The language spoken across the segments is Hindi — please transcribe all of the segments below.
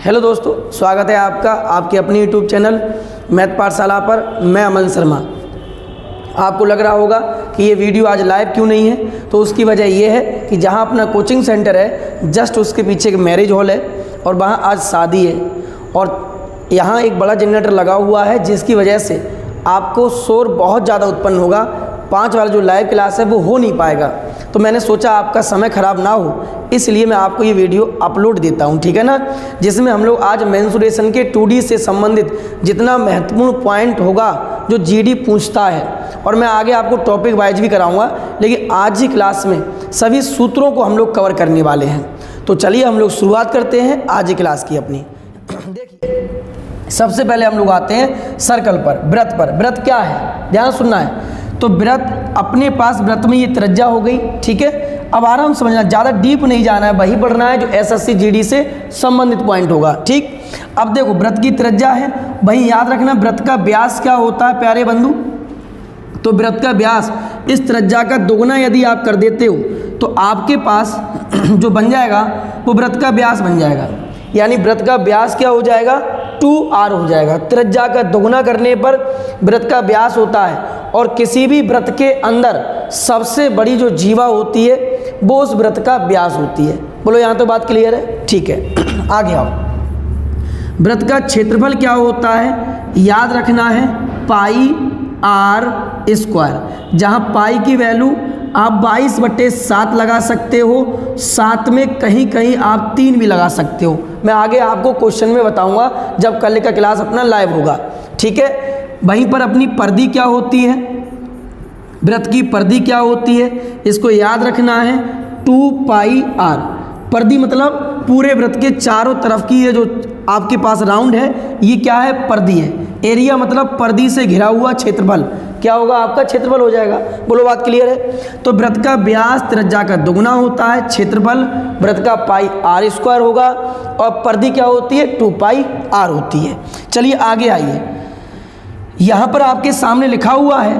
हेलो दोस्तों, स्वागत है आपका आपके अपने यूट्यूब चैनल मैथ पाठशाला पर। मैं अमन शर्मा। आपको लग रहा होगा कि ये वीडियो आज लाइव क्यों नहीं है, तो उसकी वजह ये है कि जहाँ अपना कोचिंग सेंटर है जस्ट उसके पीछे एक मैरिज हॉल है और वहाँ आज शादी है और यहाँ एक बड़ा जनरेटर लगा हुआ है, जिसकी वजह से आपको शोर बहुत ज़्यादा उत्पन्न होगा। 5 वाला जो लाइव क्लास है वो हो नहीं पाएगा। तो मैंने सोचा आपका समय ख़राब ना हो, इसलिए मैं आपको ये वीडियो अपलोड देता हूँ, ठीक है ना, जिसमें हम लोग आज मेंसुरेशन के 2D से संबंधित जितना महत्वपूर्ण पॉइंट होगा जो जीडी पूछता है, और मैं आगे आपको टॉपिक वाइज भी कराऊंगा, लेकिन आज ही क्लास में सभी सूत्रों को हम लोग कवर करने वाले हैं। तो चलिए हम लोग शुरुआत करते हैं आज की क्लास की अपनी। देखिए, सबसे पहले हम लोग आते हैं सर्कल पर, वृत्त पर। वृत्त क्या है, ध्यान सुनना है। तो वृत्त अपने पास, वृत्त में ये त्रिज्या हो गई, ठीक है। अब आराम समझना, ज़्यादा डीप नहीं जाना है, वही पढ़ना है जो एसएससी जीडी से संबंधित पॉइंट होगा, ठीक। अब देखो, वृत्त की त्रिज्या है, वही याद रखना। वृत्त का व्यास क्या होता है प्यारे बंधु? तो वृत्त का व्यास इस त्रिज्या का दोगुना यदि आप कर देते हो तो आपके पास जो बन जाएगा वो वृत्त का व्यास बन जाएगा। यानी वृत्त का व्यास क्या हो जाएगा? 2r हो जाएगा। त्रिज्या का दोगुना करने पर वृत्त का व्यास होता है, और किसी भी वृत्त के अंदर सबसे बड़ी जो जीवा होती है वो उस वृत्त का व्यास होती है। बोलो, यहाँ तो बात क्लियर है, ठीक है। आगे आओ। वृत्त का क्षेत्रफल क्या होता है? याद रखना है पाई आर स्क्वायर। जहाँ पाई की वैल्यू आप 22/7 लगा सकते हो, साथ में कहीं कहीं आप 3 भी लगा सकते हो। मैं आगे आपको क्वेश्चन में बताऊंगा जब कल का क्लास अपना लाइव होगा, ठीक है। वहीं पर अपनी परिधि क्या होती है? वृत्त की परिधि क्या होती है? इसको याद रखना है 2πr। परिधि मतलब पूरे वृत्त के चारों तरफ की ये जो आपके पास राउंड है, ये क्या है? परिधि है। एरिया मतलब परिधि से घिरा हुआ क्षेत्रफल क्या होगा? आपका क्षेत्रफल हो जाएगा। बोलो, बात क्लियर है। तो वृत्त का व्यास त्रिज्या का दोगुना होता है, क्षेत्रफल वृत्त का पाई आर स्क्वायर होगा, और परिधि क्या होती है? 2πr होती है। चलिए आगे आइए। यहाँ पर आपके सामने लिखा हुआ है,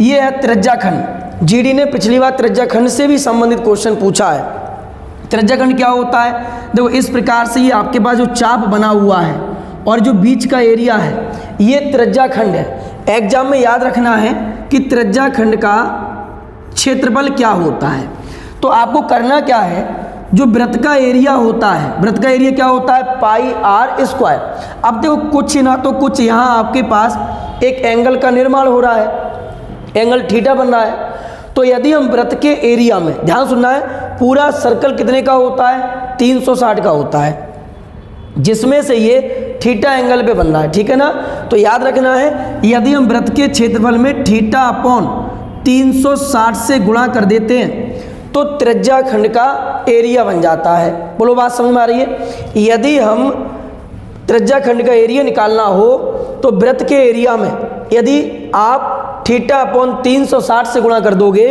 ये है त्रिज्याखंड। जीडी ने पिछली बार त्रिज्याखंड से भी संबंधित क्वेश्चन पूछा है। त्रिज्याखंड क्या होता है? देखो, इस प्रकार से ये आपके पास जो चाप बना हुआ है और जो बीच का एरिया है, ये त्रिज्याखंड है। एग्जाम में याद रखना है कि त्रिज्याखंड का क्षेत्रफल क्या होता है। तो आपको करना क्या है, जो वृत्त का एरिया होता है, वृत्त का एरिया क्या होता है? पाई आर स्क्वायर। अब देखो, कुछ ना तो कुछ यहाँ आपके पास एक एंगल का निर्माण हो रहा है, एंगल थीटा बन रहा है। तो यदि हम वृत्त के एरिया में, ध्यान सुनना है, पूरा सर्कल कितने का होता है? 360 का होता है, जिसमें से ये थीटा एंगल पे बन रहा है, ठीक है ना। तो याद रखना है, यदि हम वृत्त के क्षेत्रफल में थीटा अपॉन 360 से गुणा कर देते हैं तो त्रिज्याखंड का एरिया बन जाता है। बोलो, बात समझ में आ रही है? यदि हम त्रिज्याखंड का एरिया निकालना हो तो वृत्त के एरिया में यदि आप थीटा अपॉन 360 से गुणा कर दोगे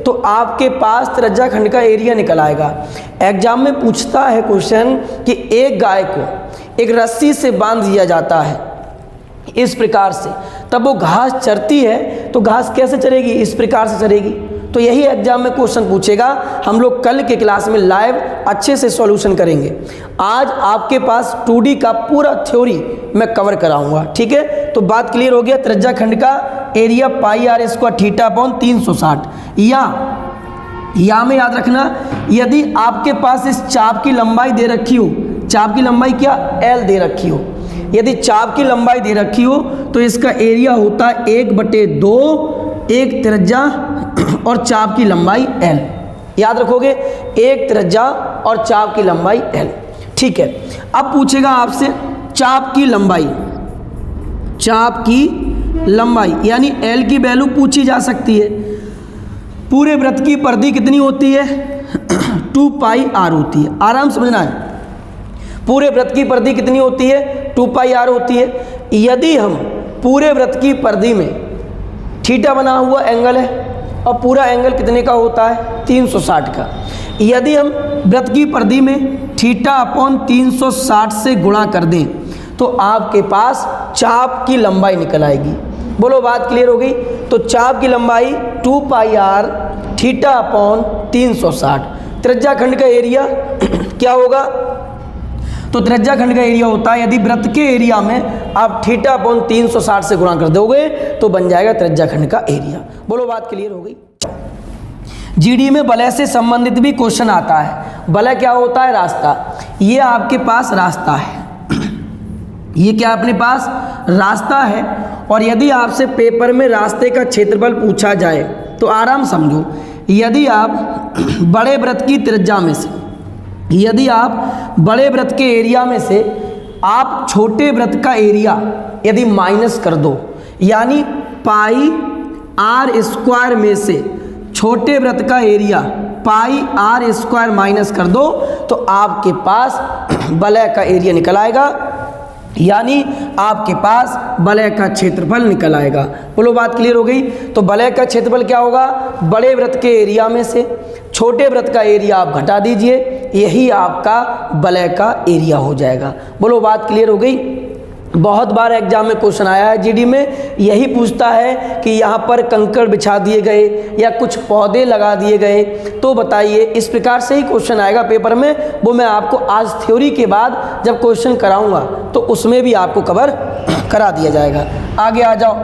तो आपके पास त्रिज्याखंड का एरिया निकल आएगा। एग्जाम में पूछता है क्वेश्चन कि एक गाय को एक रस्सी से बांध दिया जाता है इस प्रकार से, तब वो घास चरती है तो घास कैसे चरेगी? इस प्रकार से चरेगी। तो यही एग्जाम में क्वेश्चन पूछेगा। हम लोग कल के क्लास में लाइव अच्छे से सॉल्यूशन करेंगे। आज आपके पास 2D का पूरा थ्योरी मैं कवर कराऊंगा, ठीक है। तो बात क्लियर हो गया। त्रिज्याखंड का area pi R square theta upon 360। या में याद रखना, यदि आपके पास इस चाप की लंबाई दे रखी हो, चाप की लंबाई क्या? L दे रखी हो। यदि चाप की लंबाई दे रखी हो तो इसका एरिया होता है 1/2, एक त्रिज्या और चाप की लंबाई L। याद रखोगे, एक त्रिज्या और चाप की लंबाई L, ठीक है। अब पूछेगा आपसे चाप की लंबाई, चाप की लंबाई यानी L की वैल्यू पूछी जा सकती है। पूरे वृत्त की परिधि कितनी होती है? 2πr होती है। आराम समझना है, पूरे वृत्त की परिधि कितनी होती है? 2πr होती है। यदि हम पूरे वृत्त की परिधि में थीटा बना हुआ एंगल है और पूरा एंगल कितने का होता है? 360 का। यदि हम वृत्त की परिधि में थीटा अपॉन 360 से गुणा कर दें तो आपके पास चाप की लंबाई निकल आएगी। बोलो, बात क्लियर हो गई। तो चाप की लंबाई 2πr थीटा अपॉन 360। त्रिज्याखंड का एरिया क्या होगा? तो त्रिज्या खंड का एरिया होता है, यदि वृत्त के एरिया में आप θ/360 से गुणा कर दोगे तो बन जाएगा त्रिज्या खंड का एरिया। बोलो बात क्लियर हो गई। जीडी में वलय से संबंधित भी क्वेश्चन आता है। वलय क्या होता है? रास्ता। ये आपके पास रास्ता है, ये क्या अपने पास रास्ता है। और यदि आपसे पेपर में रास्ते का क्षेत्रफल पूछा जाए तो आराम समझो, यदि आप बड़े वृत्त की त्रिज्या में से, यदि आप बड़े वृत्त के एरिया में से आप छोटे वृत्त का एरिया यदि माइनस कर दो, यानी πr² में से छोटे वृत्त का एरिया πr² माइनस कर दो तो आपके पास वलय का एरिया निकल आएगा, यानी आपके पास वलय का क्षेत्रफल निकल आएगा। बोलो बात क्लियर हो गई। तो वलय का क्षेत्रफल क्या होगा? बड़े वृत्त के एरिया में से छोटे वृत्त का एरिया आप घटा दीजिए, यही आपका वलय का एरिया हो जाएगा। बोलो बात क्लियर हो गई। बहुत बार एग्जाम में क्वेश्चन आया है जीडी में, यही पूछता है कि यहाँ पर कंकड़ बिछा दिए गए या कुछ पौधे लगा दिए गए, तो बताइए, इस प्रकार से ही क्वेश्चन आएगा पेपर में। वो मैं आपको आज थ्योरी के बाद जब क्वेश्चन कराऊंगा तो उसमें भी आपको कवर करा दिया जाएगा। आगे आ जाओ।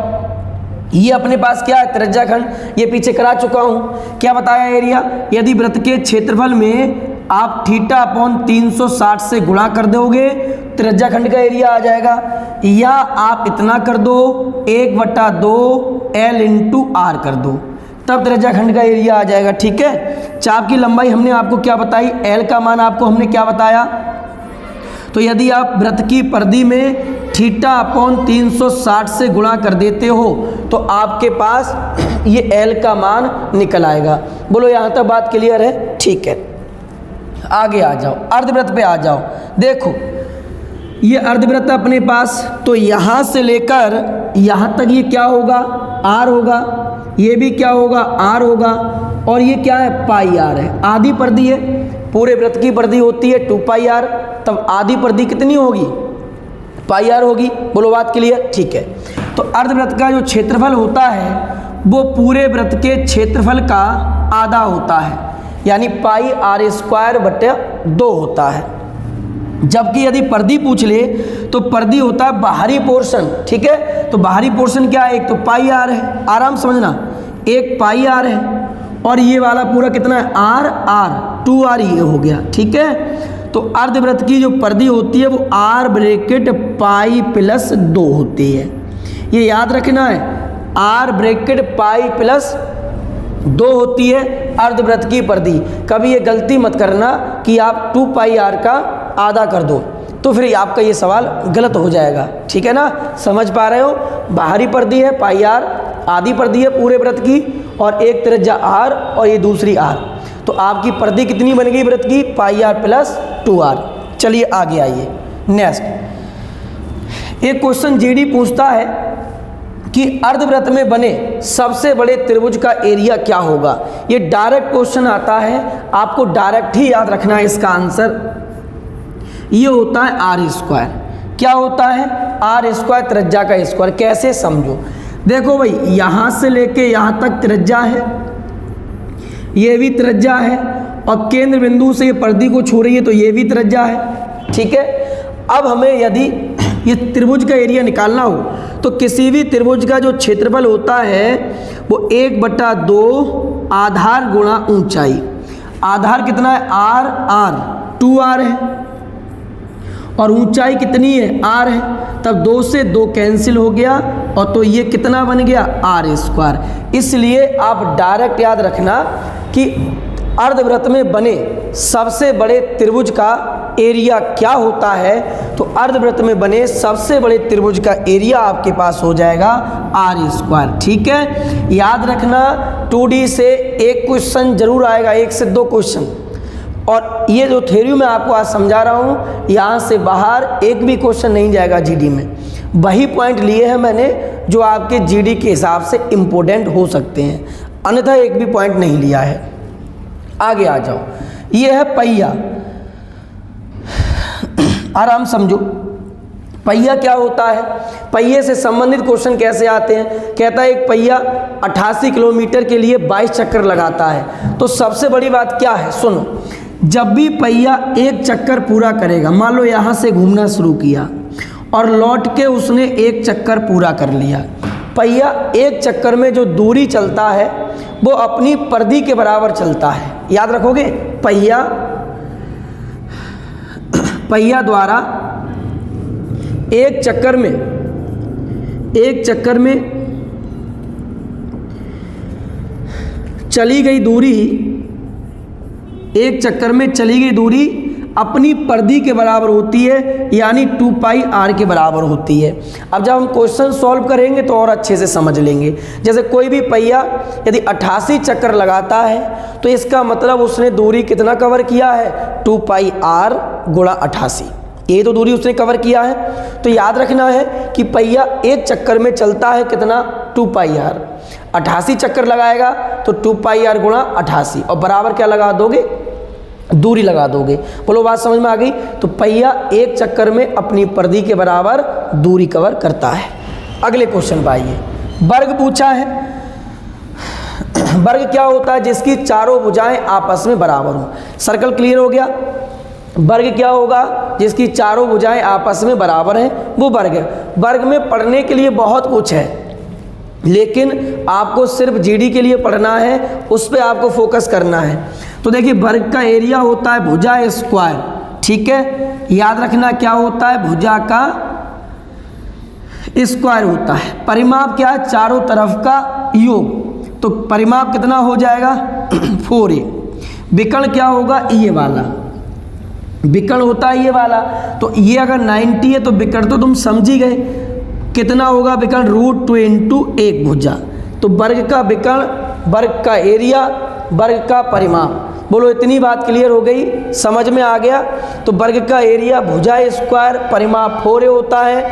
ये अपने पास क्या है? त्रिज्या खंड, ये पीछे करा चुका हूँ। क्या बताया एरिया? यदि वृत्त के क्षेत्रफल में आप θ/360 से गुणा कर दोगे त्रिज्या खंड का एरिया आ जाएगा, या आप इतना कर दो 1/2 L × R कर दो, तब त्रिज्या खंड का एरिया आ जाएगा। ठीक है। चाप की लंबाई हमने आपको क्या बताई? L का मान आपको हमने क्या बताया? तो यदि आप वृत्त की परिधि में θ/360 से गुणा कर देते हो तो आपके पास ये L का मान निकल आएगा। बोलो यहाँ तक बात क्लियर है? ठीक है। आगे आ जाओ, अर्धवृत्त पे आ जाओ। देखो ये अर्धवृत्त अपने पास, तो यहाँ से लेकर यहाँ तक ये क्या होगा? R होगा। ये भी क्या होगा? R होगा। और ये क्या है? πr है। आधी परिधि है, पूरे वृत्त की परिधि होती है 2πr, तब आधी परिधि कितनी होगी? πr होगी। बोलो बात क्लियर। ठीक है। तो अर्धवृत्त का जो क्षेत्रफल होता है वो पूरे वृत्त के क्षेत्रफल का आधा होता है, यानी πr²/2 होता है। जबकि यदि परिधि पूछ ले तो परिधि होता है बाहरी पोर्शन। ठीक है। तो बाहरी पोर्शन क्या है? एक तो πr है, आराम समझना, एक πr है, और ये वाला पूरा कितना है? r 2r ये हो गया। ठीक है। तो अर्धवृत्त की जो परिधि होती है वो r⁻π+2 होती है। ये याद रखना है, r⁻π+2 होती है अर्धवृत्त की परिधि। कभी ये गलती मत करना कि आप 2πr का आधा कर दो, तो फिर आपका ये सवाल गलत हो जाएगा। ठीक है ना? समझ पा रहे हो? बाहरी परिधि है πr, आधी परिधि है पूरे वृत्त की, और एक त्रिज्या r और ये दूसरी r, तो आपकी परिधि कितनी बन गई वृत्त की? πr+2r। चलिए आगे आइए। नेक्स्ट एक क्वेश्चन जीडी पूछता है कि अर्धवृत्त में बने सबसे बड़े त्रिभुज का एरिया क्या होगा। ये डायरेक्ट क्वेश्चन आता है, आपको डायरेक्ट ही याद रखना है। इसका आंसर ये होता है r²। क्या होता है? r², त्रिज्या का स्क्वायर। कैसे समझो? देखो भाई, यहाँ से लेके यहाँ तक त्रिज्या है, ये भी त्रिज्या है, और केंद्र बिंदु से ये परिधि को छू रही है तो ये भी त्रिज्या है। ठीक है। अब हमें यदि ये त्रिभुज का एरिया निकालना हो तो किसी भी त्रिभुज का जो क्षेत्रफल होता है वो 1/2 आधार गुणा ऊंचाई। आधार कितना है? r 2r है, और ऊंचाई कितनी है? r है। तब 2 से 2 कैंसिल हो गया, और तो ये कितना बन गया? r²। इसलिए आप डायरेक्ट याद रखना कि अर्धवृत्त में बने सबसे बड़े त्रिभुज का एरिया क्या होता है, तो अर्धवृत्त में बने सबसे बड़े त्रिभुज का एरिया आपके पास हो जाएगा r²। ठीक है। याद रखना 2D से एक क्वेश्चन जरूर आएगा, 1 से 2 क्वेश्चन, और ये जो थ्योरी मैं आपको आज समझा रहा हूँ, यहाँ से बाहर एक भी क्वेश्चन नहीं जाएगा जीडी में। वही पॉइंट लिए हैं मैंने जो आपके जीडी के हिसाब से इम्पोर्टेंट हो सकते हैं, अन्यथा एक भी पॉइंट नहीं लिया है। आगे आ जाओ। ये है पहिया। आराम समझो, पहिया क्या होता है? पहिए से संबंधित क्वेश्चन कैसे आते हैं? कहता है एक पहिया 88 किलोमीटर के लिए 22 चक्कर लगाता है। तो सबसे बड़ी बात क्या है? सुनो, जब भी पहिया एक चक्कर पूरा करेगा, मान लो यहाँ से घूमना शुरू किया और लौट के उसने एक चक्कर पूरा कर लिया, पहिया एक चक्कर में जो दूरी चलता है वो अपनी परिधि के बराबर चलता है। याद रखोगे, पहिया द्वारा एक चक्कर में चली गई दूरी अपनी परिधि के बराबर होती है, यानी 2 पाई r के बराबर होती है। अब जब हम क्वेश्चन सॉल्व करेंगे तो और अच्छे से समझ लेंगे। जैसे कोई भी पहिया यदि 88 चक्कर लगाता है तो इसका मतलब उसने दूरी कितना कवर किया है, 2 पाई r गुणा 88, ये तो दूरी उसने कवर किया है। तो याद रखना है कि पहिया एक चक्कर में चलता है कितना, 2 पाई r, 88 चक्कर लगाएगा तो 2 पाई r गुणा 88 और बराबर क्या लगा दोगे, दूरी लगा दोगे। बोलो बात समझ में आ गई। तो पहिया एक चक्कर में अपनी परिधि के बराबर दूरी कवर करता है। अगले क्वेश्चन पर आइए। वर्ग पूछा है। वर्ग क्या होता है, जिसकी चारों भुजाएं आपस में बराबर हो। सर्कल क्लियर हो गया। वर्ग क्या होगा, जिसकी चारों भुजाएं आपस में बराबर हैं, वो वर्ग है। वर्ग में पढ़ने के लिए बहुत कुछ है, लेकिन आपको सिर्फ जीडी के लिए पढ़ना है, उस पर आपको फोकस करना है। तो देखिए, वर्ग का एरिया होता है भुजा स्क्वायर, ठीक है। याद रखना क्या होता है, भुजा का स्क्वायर होता है। परिमाप क्या है, चारों तरफ का योग। तो परिमाप कितना हो जाएगा 4a। विकर्ण क्या होगा, ये वाला विकर्ण होता है, ये वाला। तो ये अगर 90 है तो विकर्ण तो तुम समझ ही गए, कितना होगा विकर्ण, √2 इंटू 1 भुजा। तो वर्ग का विकर्ण, वर्ग का एरिया, वर्ग का परिमाप। बोलो इतनी बात क्लियर हो गई, समझ में आ गया। तो वर्ग का एरिया भुजा स्क्वायर, परिमाप 4a होता है,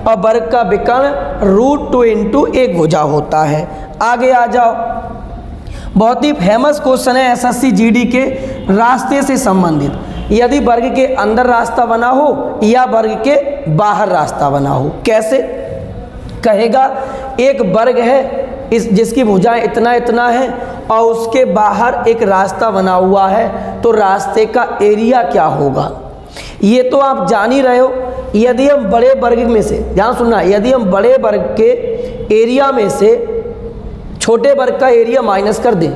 और वर्ग का विकर्ण √2 इंटू 1 भुजा होता है। आगे आ जाओ। बहुत ही फेमस क्वेश्चन है एसएससी जीडी के रास्ते से संबंधित। यदि वर्ग के अंदर रास्ता बना हो या वर्ग के बाहर रास्ता बना हो, कैसे कहेगा, एक वर्ग है जिसकी भुजाएं इतना इतना है और उसके बाहर एक रास्ता बना हुआ है, तो रास्ते का एरिया क्या होगा। ये तो आप जान ही रहे हो। यदि हम बड़े वर्ग में से, ध्यान सुनना, यदि हम बड़े वर्ग के एरिया में से छोटे वर्ग का एरिया माइनस कर दें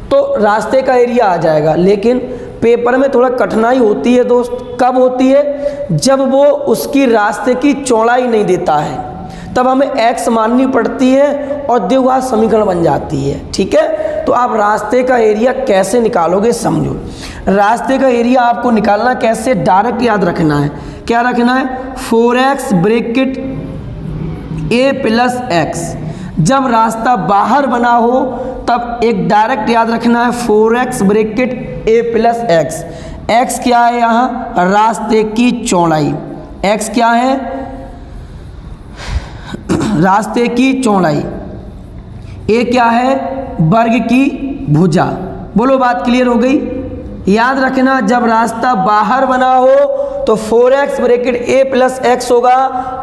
तो रास्ते का एरिया आ जाएगा। लेकिन पेपर में थोड़ा कठिनाई होती है दोस्त। कब होती है, जब वो उसकी रास्ते की चौड़ाई नहीं देता है, तब हमें x माननी पड़ती है और द्विघात समीकरण बन जाती है, ठीक है। तो आप रास्ते का एरिया कैसे निकालोगे, समझो। रास्ते का एरिया आपको निकालना कैसे, डायरेक्ट याद रखना है। क्या रखना है, 4x bracket a plus x। जब रास्ता बाहर बना हो तब एक डायरेक्ट याद रखना है, 4x bracket a plus x। x क्या है यहाँ, रास्ते की चौड़ाई। x क्या है, रास्ते की चौड़ाई। a क्या है, वर्ग की भुजा। बोलो बात क्लियर हो गई। याद रखना, जब रास्ता बाहर बना हो तो 4x bracket a plus x होगा,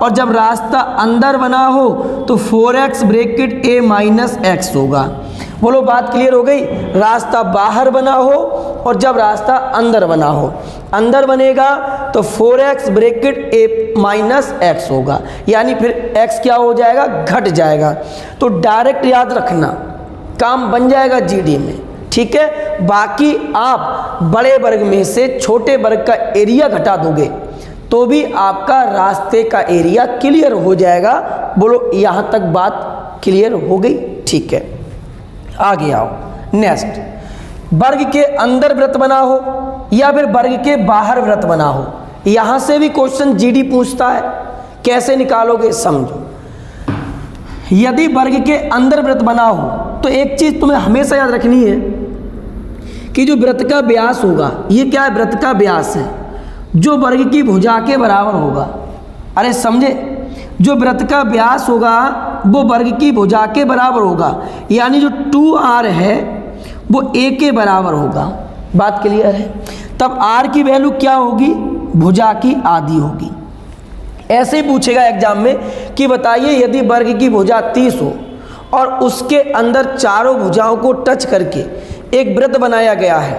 और जब रास्ता अंदर बना हो तो 4x bracket a minus x होगा। बोलो बात क्लियर हो गई। रास्ता बाहर बना हो और जब रास्ता अंदर बना हो, अंदर बनेगा तो 4x bracket a minus x होगा, यानी फिर x क्या हो जाएगा, घट जाएगा। तो डायरेक्ट याद रखना, काम बन जाएगा जीडी में, ठीक है। बाकी आप बड़े वर्ग में से छोटे वर्ग का एरिया घटा दोगे तो भी आपका रास्ते का एरिया क्लियर हो जाएगा। बोलो यहाँ तक बात क्लियर हो गई, ठीक है। आगे आओ। नेक्स्ट, वर्ग के अंदर वृत्त बना हो या फिर वर्ग के बाहर वृत्त बना हो, यहाँ से भी क्वेश्चन जीडी पूछता है। कैसे निकालोगे, समझो। यदि वर्ग के अंदर वृत्त बना हो तो एक चीज तुम्हें हमेशा याद रखनी है कि जो वृत्त का व्यास होगा, ये क्या है, वृत्त का व्यास है जो वर्ग की भुजा के बराबर होगा। अरे समझे, जो वृत्त का व्यास होगा वो वर्ग की भुजा के बराबर होगा, यानी जो 2r है वो a के बराबर होगा। बात क्लियर है। तब r की वैल्यू क्या होगी, भुजा की आधी होगी। ऐसे ही पूछेगा एग्जाम में कि बताइए यदि वर्ग की भुजा 30 हो और उसके अंदर चारों भुजाओं को टच करके एक वृत्त बनाया गया है,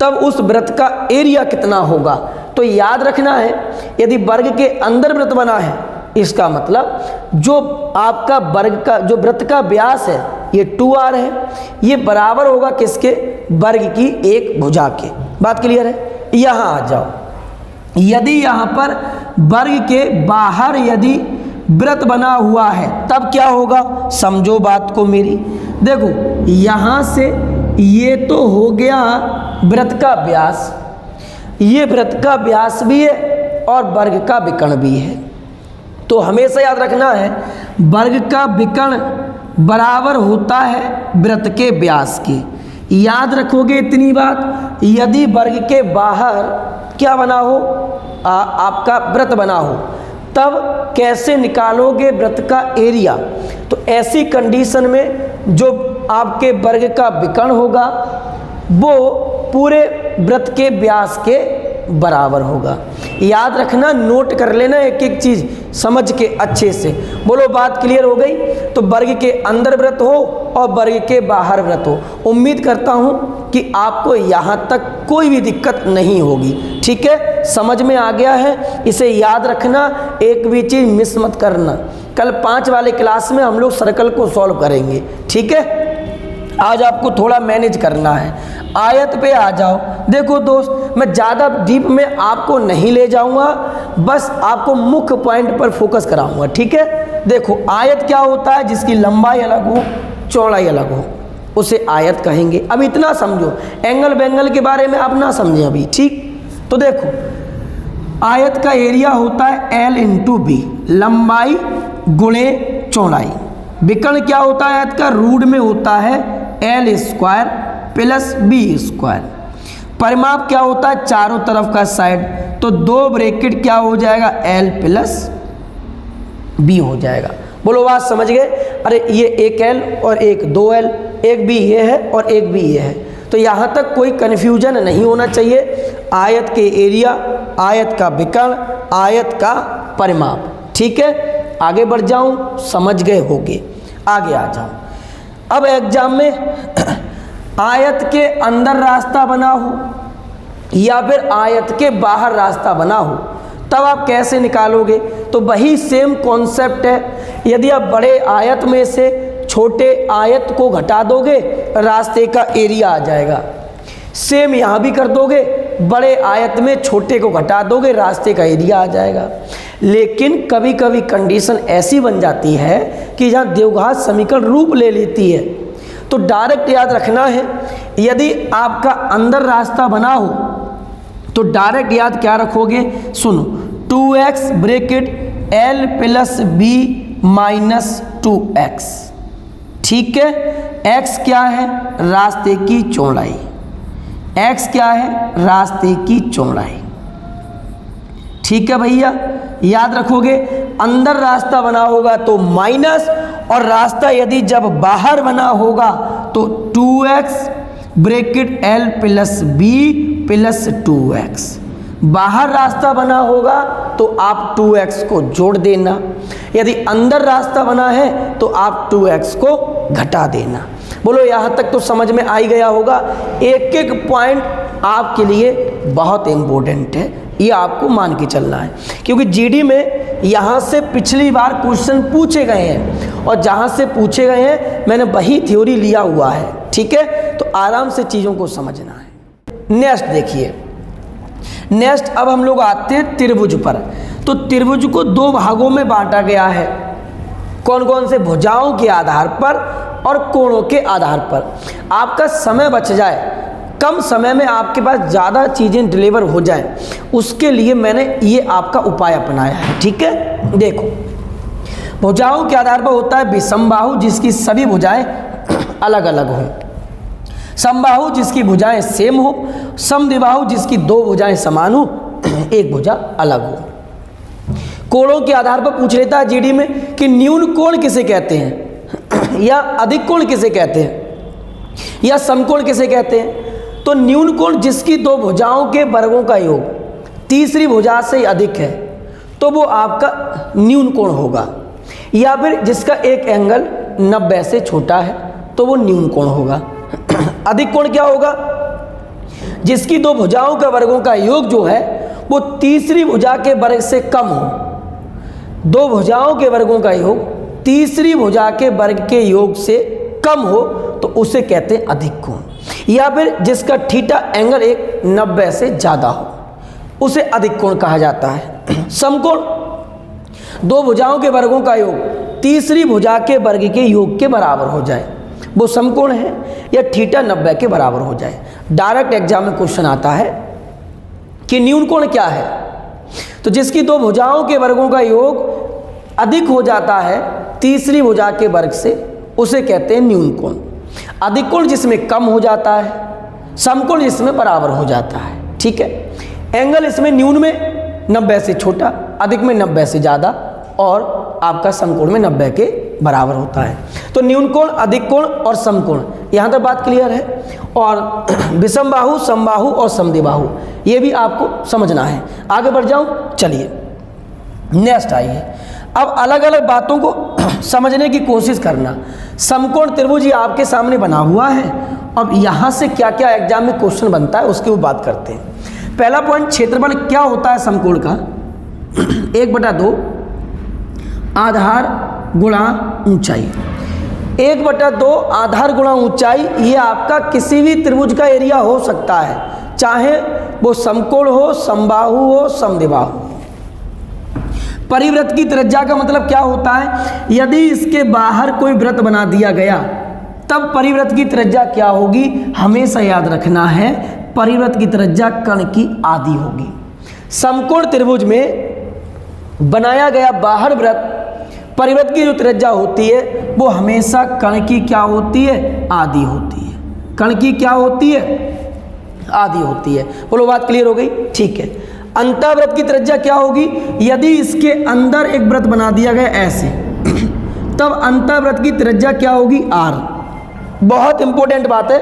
तब उस वृत्त का एरिया कितना होगा। तो याद रखना है, यदि वर्ग के अंदर वृत्त बना है, इसका मतलब जो आपका वर्ग का जो वृत्त का व्यास है ये 2r है, ये बराबर होगा किसके, वर्ग की एक भुजा के। बात क्लियर है। यहाँ आ जाओ, यदि यहाँ पर वर्ग के बाहर यदि वृत्त बना हुआ है तब क्या होगा, समझो बात को मेरी। देखो यहाँ से ये तो हो गया वृत्त का व्यास, ये वृत्त का व्यास भी है और वर्ग का विकर्ण भी है। तो हमेशा याद रखना है वर्ग का विकर्ण बराबर होता है वृत्त के व्यास के। याद रखोगे इतनी बात, यदि वर्ग के बाहर क्या बना हो, आपका वृत्त बना हो, तब कैसे निकालोगे वृत्त का एरिया। तो ऐसी कंडीशन में जो आपके वर्ग का विकर्ण होगा वो पूरे वृत्त के व्यास के बराबर होगा। याद रखना, नोट कर लेना एक एक चीज़ समझ के अच्छे से। बोलो बात क्लियर हो गई। तो वर्ग के अंदर वृत्त हो और वर्ग के बाहर वृत्त हो। उम्मीद करता हूँ कि आपको यहाँ तक कोई भी दिक्कत नहीं होगी। ठीक है, समझ में आ गया है। इसे याद रखना, एक भी चीज़ मिस मत करना। कल 5 वाले क्लास में हम लोग सर्कल को सॉल्व करेंगे। ठीक है, आज आपको थोड़ा मैनेज करना है। आयत पे आ जाओ। देखो दोस्त, मैं ज़्यादा डीप में आपको नहीं ले जाऊंगा, बस आपको मुख्य पॉइंट पर फोकस कराऊंगा। ठीक है, देखो आयत क्या होता है, जिसकी लंबाई अलग हो चौड़ाई अलग हो उसे आयत कहेंगे। अब इतना समझो, एंगल बेंगल के बारे में आप ना समझें अभी। ठीक, तो देखो आयत का एरिया होता है L इंटू बी, लंबाई गुणे चौड़ाई। विकर्ण क्या होता है आयत का, रूट में होता है L square plus B square. परिमाप क्या होता है, चारों तरफ का साइड, तो 2 ब्रैकेट क्या हो जाएगा, L प्लस बी हो जाएगा। बोलो बात समझ गए। अरे ये एक L और एक 2L, एक भी ये है और एक भी ये है, तो यहाँ तक कोई कन्फ्यूजन नहीं होना चाहिए। आयत के एरिया, आयत का विकर्ण, आयत का परिमाप। ठीक है, आगे बढ़ जाऊँ, समझ गए होगे, आगे आ जाऊँ। अब एग्जाम में आयत के अंदर रास्ता बना हो या फिर आयत के बाहर रास्ता बना हो, तब आप कैसे निकालोगे। तो वही सेम कॉन्सेप्ट है। यदि आप बड़े आयत में से छोटे आयत को घटा दोगे, रास्ते का एरिया आ जाएगा। सेम यहाँ भी कर दोगे, बड़े आयत में छोटे को घटा दोगे, रास्ते का एरिया आ जाएगा। लेकिन कभी कभी कंडीशन ऐसी बन जाती है कि जहाँ द्विघात समीकरण रूप ले लेती है, तो डायरेक्ट याद रखना है, यदि आपका अंदर रास्ता बना हो तो डायरेक्ट याद क्या रखोगे, सुनो 2x bracket L plus B minus 2x। ठीक है, x क्या है, रास्ते की चौड़ाई, x क्या है, रास्ते की चौड़ाई। ठीक है भैया, याद रखोगे। अंदर रास्ता बना होगा तो माइनस, और रास्ता यदि जब बाहर बना होगा तो 2x bracket L plus B plus 2x। बाहर रास्ता बना होगा तो आप 2x को जोड़ देना, यदि अंदर रास्ता बना है तो आप 2x को घटा देना। बोलो यहाँ तक तो समझ में आ ही गया होगा। एक एक पॉइंट आपके लिए बहुत इम्पोर्टेंट है, ये आपको मान के चलना है, क्योंकि जीडी में यहाँ से पिछली बार क्वेश्चन पूछे गए हैं और जहाँ से पूछे गए हैं मैंने वही थ्योरी लिया हुआ है। ठीक है, तो आराम से चीज़ों को समझना है। नेक्स्ट देखिए, नेक्स्ट अब हम लोग आते हैं त्रिभुज पर। तो त्रिभुज को 2 भागों में बांटा गया है। कौन कौन से, भुजाओं के आधार पर और कोणों के आधार पर। आपका समय बच जाए, कम समय में आपके पास ज़्यादा चीज़ें डिलीवर हो जाए, उसके लिए मैंने ये आपका उपाय अपनाया है। ठीक है, देखो भुजाओं के आधार पर होता है विषमबाहु, जिसकी सभी भुजाएं अलग अलग हों, समबाहु जिसकी भुजाएं सेम हो, समद्विबाहु जिसकी 2 भुजाएं समान हो, एक भुजा अलग हो। कोणों के आधार पर पूछ लेता है जीडी में कि न्यून कोण किसे कहते हैं, या अधिक कोण किसे कहते हैं, या समकोण किसे कहते हैं। तो न्यून कोण जिसकी 2 भुजाओं के वर्गों का योग तीसरी भुजा से अधिक है, तो वो आपका न्यून कोण होगा। या फिर जिसका एक एंगल 90 से छोटा है, तो वो न्यून कोण होगा। अधिक कोण क्या होगा, जिसकी दो भुजाओं के वर्गों का योग जो है वो तीसरी भुजा के वर्ग से कम हो। दो भुजाओं के वर्गों का योग तीसरी भुजा के वर्ग के योग से कम हो तो उसे कहते हैं अधिक कोण, या फिर जिसका थीटा एंगल एक 90 से ज़्यादा हो उसे अधिक कोण कहा जाता है। समकोण, दो भुजाओं के वर्गों का योग तीसरी भुजा के वर्ग के योग के बराबर हो जाए वो समकोण है, या थीटा 90 के बराबर हो जाए। डायरेक्ट एग्जाम में क्वेश्चन आता है कि न्यून कोण क्या है, तो जिसकी दो भुजाओं के वर्गों का योग अधिक हो जाता है तीसरी भुजा के वर्ग से उसे कहते हैं न्यून कोण। अधिक कोण जिसमें कम हो जाता है, समकोण जिसमें बराबर हो जाता है। ठीक है, एंगल इसमें न्यून में 90 से छोटा, अधिक में 90 से ज़्यादा, और आपका समकोण में 90 के बराबर होता है। तो न्यून कोण, अधिक कोण और समकोण, यहाँ तक बात क्लियर है। और विषम बाहु, समबाहु और समद्विबाहु ये भी आपको समझना है। आगे बढ़ जाऊँ, चलिए नेक्स्ट आइए। अब अलग अलग बातों को समझने की कोशिश करना। समकोण त्रिभुज ये आपके सामने बना हुआ है, अब यहाँ से क्या क्या एग्जाम में क्वेश्चन बनता है उसकी वो बात करते हैं। पहला पॉइंट, क्षेत्रफल क्या होता है समकोण का? 1/2 आधार गुणा ऊंचाई। 1/2 आधार गुणा ऊंचाई ये आपका किसी भी त्रिभुज का एरिया हो सकता है, चाहे वो समकोण हो, समबाहु हो, समद्विबाहु। परिवृत्त की त्रिज्या का मतलब क्या होता है? यदि इसके बाहर कोई वृत्त बना दिया गया तब परिवृत्त की त्रिज्या क्या होगी? हमेशा याद रखना है, परिवृत्त की त्रिज्या कण की आधी होगी। समकोण त्रिभुज में बनाया गया बाहर वृत्त परिवृत्त की जो त्रिज्या होती है वो हमेशा कण की क्या होती है? आधी होती है। कण की क्या होती है? आधी होती है। बोलो, बात क्लियर हो गई? ठीक है। अंतःवृत्त की त्रिज्या क्या होगी? यदि इसके अंदर एक वृत्त बना दिया गया ऐसे तब अंतःवृत्त की त्रिज्या क्या होगी? r। बहुत इंपॉर्टेंट बात है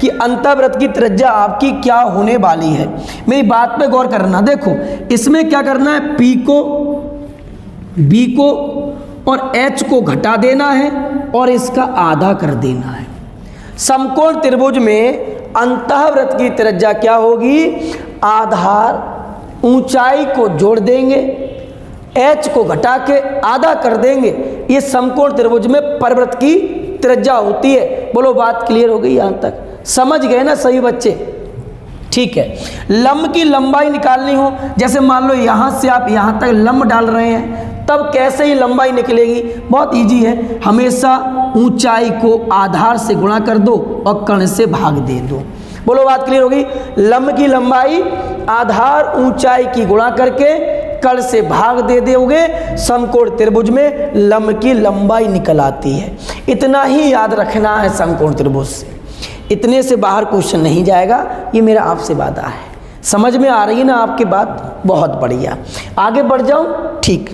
कि अंतःवृत्त की त्रिज्या आपकी क्या होने वाली है, मेरी बात पे गौर करना। देखो इसमें क्या करना है, P को, B को और H को घटा देना है और इसका आधा कर देना है। समकोण त्रिभुज में अंतःवृत्त की त्रिज्या क्या होगी? आधार ऊंचाई को जोड़ देंगे, H को घटा के आधा कर देंगे, ये समकोण त्रिभुज में परिवृत्त की त्रिज्या होती है। बोलो, बात क्लियर हो गई? यहाँ तक समझ गए ना सभी बच्चे? ठीक है। लंब की लंबाई निकालनी हो, जैसे मान लो यहाँ से आप यहाँ तक लंब डाल रहे हैं, तब कैसे ही लंबाई निकलेगी? बहुत इजी है, हमेशा ऊंचाई को आधार से गुणा कर दो और कर्ण से भाग दे दो। बोलो, बात क्लियर हो गई? लंब की लंबाई आधार ऊंचाई की गुणा करके कर्ण से भाग दे दोगे, समकोण त्रिभुज में लंब की लंबाई निकल आती है। इतना ही याद रखना है समकोण त्रिभुज से, इतने से बाहर क्वेश्चन नहीं जाएगा। ये मेरा आपसे वादा है। समझ में आ रही है ना आपकी बात? बहुत बढ़िया। आगे बढ़ जाऊं? ठीक,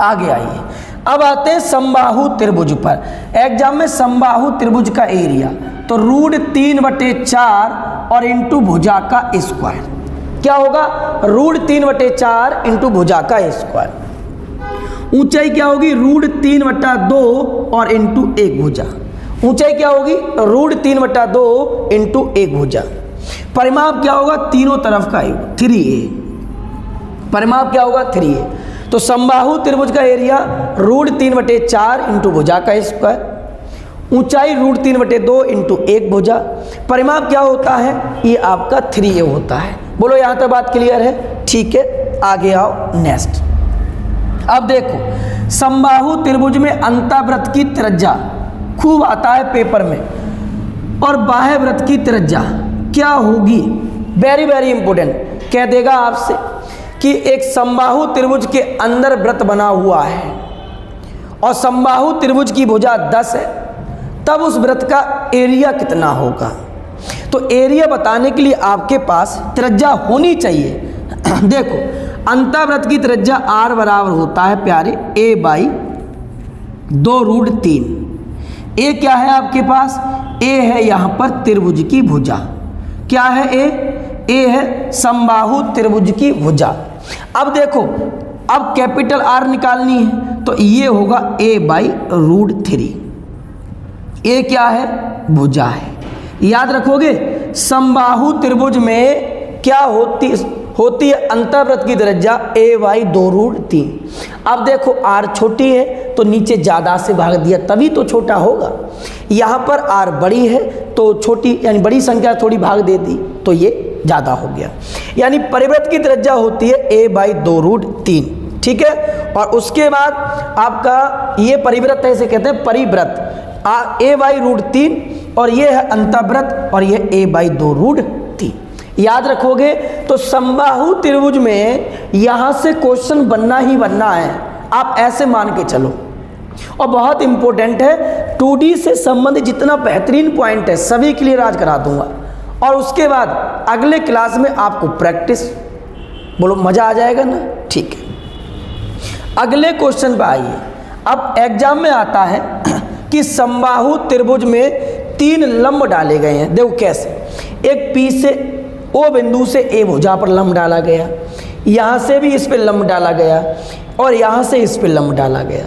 आगे आइए। अब आते हैं समबाहु त्रिभुज पर। एग्जाम में समबाहु त्रिभुज का एरिया तो √3/4 और इंटू भुजा का स्क्वायर क्या होगा? √3/4 इंटू भुजा का स्क्वायर। ऊंचाई क्या होगी? √3/2 और इंटू एक भुजा। ऊंचाई क्या होगी? √3/2 इंटू एक भुजा। परिमाप क्या होगा? तीनों तरफ का 3a। परिमाप क्या होगा? 3a। तो समबाहु त्रिभुज का एरिया √3/4 इंटू भुजा का स्क्वायर, ऊंचाई √3/2 इंटू एक भुजा। परिमाप क्या होता है? ये आपका 3a होता है। बोलो, यहाँ तक बात क्लियर है? ठीक है, आगे आओ नेक्स्ट। अब देखो समबाहु त्रिभुज में अंतःवृत्त की त्रिज्या खूब आता है पेपर में, और बाह्य वृत्त की त्रिज्या क्या होगी? Very very important. कह देगा आपसे कि एक समबाहु त्रिभुज के अंदर वृत्त बना हुआ है और समबाहु त्रिभुज की भुजा 10 है, तब उस वृत्त का एरिया कितना होगा? तो एरिया बताने के लिए आपके पास त्रिज्या होनी चाहिए। देखो अंतःवृत्त की त्रिज्या r बराबर होता है प्यारे a/2√3। ए क्या है आपके पास? ए है यहाँ पर त्रिभुज की भुजा। क्या है ए? ए है समबाहु त्रिभुज की भुजा। अब देखो, अब कैपिटल R निकालनी है तो ये होगा a/√3। ए क्या है? भुजा है। याद रखोगे समबाहु त्रिभुज में क्या होती है अंतःवृत्त की त्रिज्या a/2√3। अब देखो r छोटी है तो नीचे ज़्यादा से भाग दिया तभी तो छोटा होगा। यहाँ पर r बड़ी है तो छोटी यानी बड़ी संख्या थोड़ी भाग दे दी तो ये ज़्यादा हो गया। यानी परिवृत्त की त्रिज्या होती है a/2√3। ठीक है, और उसके बाद आपका ये परिवृत्त है, इसे कहते हैं परिवृत्त a/√3 और ये है अंतःवृत्त और ये a/2√3। याद रखोगे तो समबाहु त्रिभुज में यहाँ से क्वेश्चन बनना ही बनना है, आप ऐसे मान के चलो। और बहुत इंपॉर्टेंट है, 2D से संबंधित जितना बेहतरीन पॉइंट है सभी क्लियर आज करा दूंगा। और उसके बाद अगले क्लास में आपको प्रैक्टिस, बोलो मज़ा आ जाएगा ना। ठीक है, अगले क्वेश्चन पर आइए। अब एग्जाम में आता है कि समबाहु त्रिभुज में 3 लंब डाले गए हैं। देखो कैसे, एक P से O बिंदु से A भुजा पर लंब डाला गया, यहाँ से भी इस पे लंब डाला गया और यहाँ से इस पे लंब डाला गया।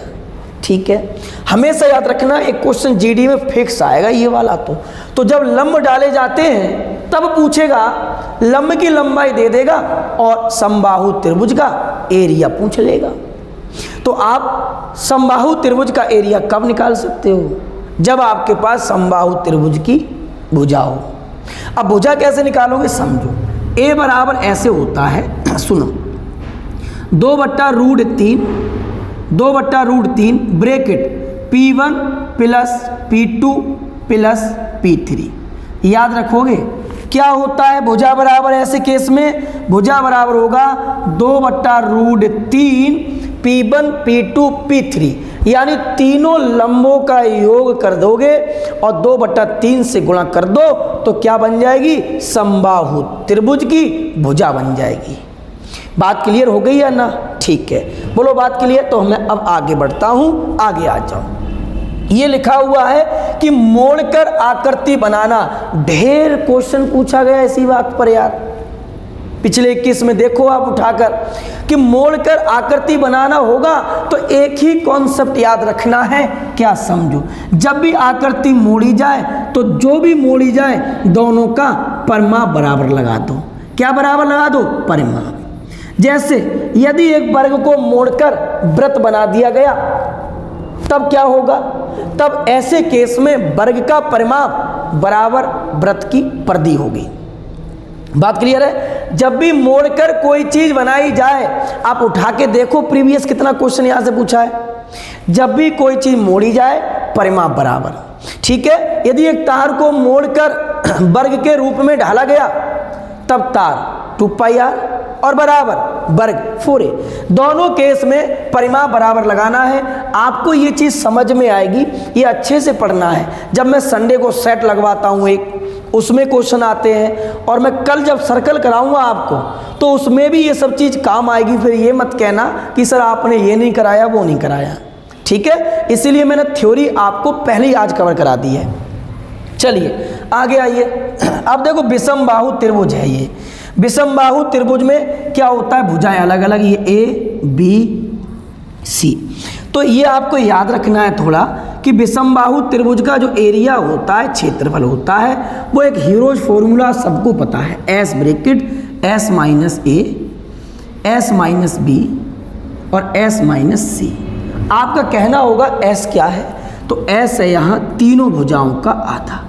ठीक है, हमेशा याद रखना एक क्वेश्चन जीडी में फिक्स आएगा ये वाला। तो जब लंब डाले जाते हैं तब पूछेगा, लंब की लंबाई दे देगा और समबाहु त्रिभुज का एरिया पूछ लेगा। तो आप समबाहु त्रिभुज का एरिया कब निकाल सकते हो? जब आपके पास समबाहु त्रिभुज की भुजा हो। अब भुजा कैसे निकालोगे समझो। a बराबर ऐसे होता है, सुनो, 2/√3 bracket P1 plus P2 plus P3। याद रखोगे क्या होता है भुजा बराबर ऐसे केस में? भुजा बराबर होगा 2/√3 P1 P2 P3, यानी तीनों लंबों का योग कर दोगे और 2/3 से गुणा कर दो तो क्या बन जाएगी? समबाहु त्रिभुज की भुजा बन जाएगी। बात क्लियर हो गई है ना? ठीक है, बोलो बात क्लियर। तो मैं अब आगे बढ़ता हूँ, आगे आ जाओ। ये लिखा हुआ है कि मोड़कर आकृति बनाना। ढेर क्वेश्चन पूछा गया इसी बात पर यार, पिछले 21 में देखो आप उठाकर कि मोड़कर आकृति बनाना होगा तो एक ही कॉन्सेप्ट याद रखना है। क्या समझो, जब भी आकृति मोड़ी जाए तो जो भी मोड़ी जाए दोनों का परिमाप बराबर लगा दो। क्या बराबर लगा दो? परिमाप। जैसे यदि एक वर्ग को मोड़कर वृत्त बना दिया गया तब क्या होगा? तब ऐसे केस में वर्ग का परिमाप बराबर वृत्त की परिधि होगी। बात क्लियर है? जब भी मोड़कर कोई चीज बनाई जाए, आप उठा के देखो प्रीवियस कितना क्वेश्चन यहां से पूछा है। जब भी कोई चीज मोड़ी जाए परिमाप बराबर। ठीक है, यदि एक तार को मोड़कर वर्ग के रूप में ढाला गया तब तार 2πr और बराबर वर्ग 4a। दोनों केस में परिमाप बराबर लगाना है। आपको ये चीज़ समझ में आएगी, ये अच्छे से पढ़ना है। जब मैं संडे को सेट लगवाता हूँ एक, उसमें क्वेश्चन आते हैं और मैं कल जब सर्कल कराऊंगा आपको तो उसमें भी ये सब चीज़ काम आएगी। फिर ये मत कहना कि सर आपने ये नहीं कराया वो नहीं कराया। ठीक है, इसीलिए मैंने थ्योरी आपको पहले ही आज कवर करा दी है। चलिए आगे आइए। अब देखो विषमबाहु त्रिभुज है ये। विषमबाहु त्रिभुज में क्या होता है? भुजाएं अलग अलग, ये A B C। तो ये आपको याद रखना है थोड़ा कि विषमबाहु त्रिभुज का जो एरिया होता है, क्षेत्रफल होता है, वो एक हीरोज फॉर्मूला सबको पता है। S bracket S minus A, S minus B और S माइनस C। आपका कहना होगा S क्या है? तो S है यहाँ तीनों भुजाओं का आधा।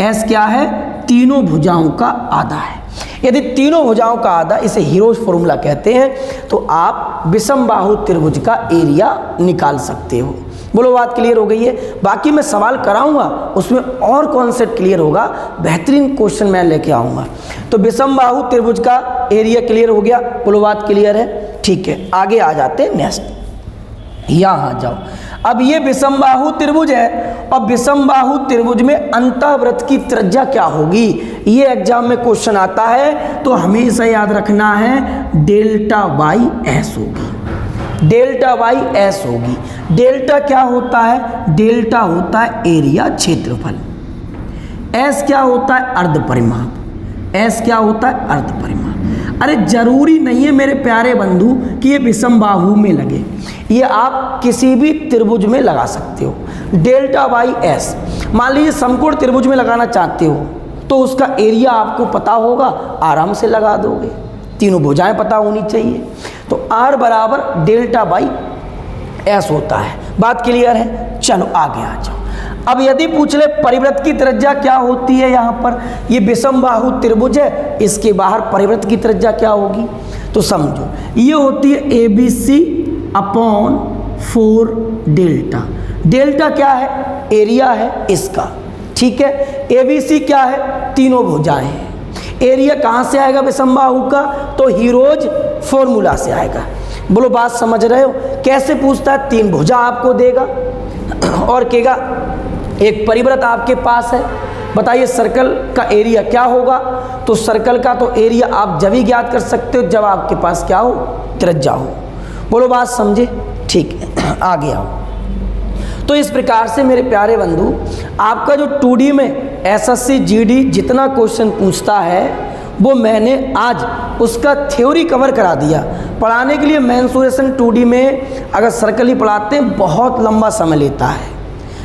S क्या है? तीनों भुजाओं का आधा है। यदि तीनों भुजाओं का आधा, इसे हीरोज फॉर्मूला कहते हैं, तो आप विषमबाहु त्रिभुज का एरिया निकाल सकते हो। बोलो बात क्लियर हो गई है? बाकी मैं सवाल कराऊंगा उसमें और कॉन्सेप्ट क्लियर होगा, बेहतरीन क्वेश्चन मैं लेके आऊंगा। तो विषमबाहु त्रिभुज का एरिया क्लियर हो गया। बोलो बात क्लियर है? ठीक है, आगे आ जाते हैं नेक्स्ट। यहाँ आ जाओ। अब ये विषमबाहु त्रिभुज है और विषमबाहु त्रिभुज में अंतःवृत्त की त्रिज्या क्या होगी? ये एग्जाम में क्वेश्चन आता है तो हमेशा याद रखना है डेल्टा बाई एस होगी। डेल्टा बाई एस होगी। डेल्टा क्या होता है? डेल्टा होता है एरिया, क्षेत्रफल। एस क्या होता है? अर्ध परिमाप। एस क्या होता है? अर्ध परिमाप। अरे जरूरी नहीं है मेरे प्यारे बंधु कि ये विषमबाहु में लगे, ये आप किसी भी त्रिभुज में लगा सकते हो। डेल्टा बाई एस, मान लीजिए समकोण त्रिभुज में लगाना चाहते हो तो उसका एरिया आपको पता होगा, आराम से लगा दोगे। तीनों भुजाएं पता होनी चाहिए। तो R बराबर डेल्टा बाई S होता है। बात क्लियर है? चलो आगे आ जाओ। अब यदि पूछ ले परिवृत्त की त्रिज्या क्या होती है, यहाँ पर ये विषमबाहु त्रिभुज है, इसके बाहर परिवृत्त की त्रिज्या क्या होगी, तो समझो ये होती है ABC अपॉन 4 डेल्टा। डेल्टा क्या है? एरिया है इसका, ठीक है। ABC क्या है? तीनों भुजाएं हैं। एरिया कहाँ से आएगा विषमबाहु का? तो हीरोज फॉर्मूला से आएगा। बोलो बात समझ रहे हो? कैसे पूछता है? 3 भुजा आपको देगा और कहेगा एक परिवृत्त आपके पास है, बताइए सर्कल का एरिया क्या होगा। तो सर्कल का तो एरिया आप जब ही ज्ञात कर सकते हो जब आपके पास क्या हो? त्रिज्या हो। बोलो बात समझे? ठीक है, आगे आओ। तो इस प्रकार से मेरे प्यारे बंधु, आपका जो 2D में SSC GD जितना क्वेश्चन पूछता है वो मैंने आज उसका थ्योरी कवर करा दिया। पढ़ाने के लिए मेंसुरेशन 2D में अगर सर्कल ही पढ़ाते हैं बहुत लंबा समय लेता है,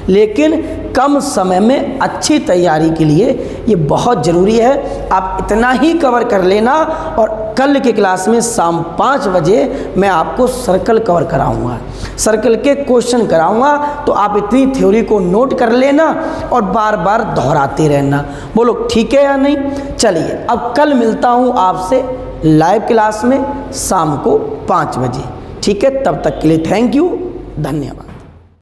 लेकिन कम समय में अच्छी तैयारी के लिए ये बहुत ज़रूरी है। आप इतना ही कवर कर लेना और कल के क्लास में शाम 5 बजे मैं आपको सर्कल कवर कराऊंगा, सर्कल के क्वेश्चन कराऊंगा। तो आप इतनी थ्योरी को नोट कर लेना और बार बार दोहराते रहना। बोलो ठीक है या नहीं? चलिए अब कल मिलता हूँ आपसे लाइव क्लास में शाम को 5 बजे, ठीक है। तब तक के लिए थैंक यू, धन्यवाद।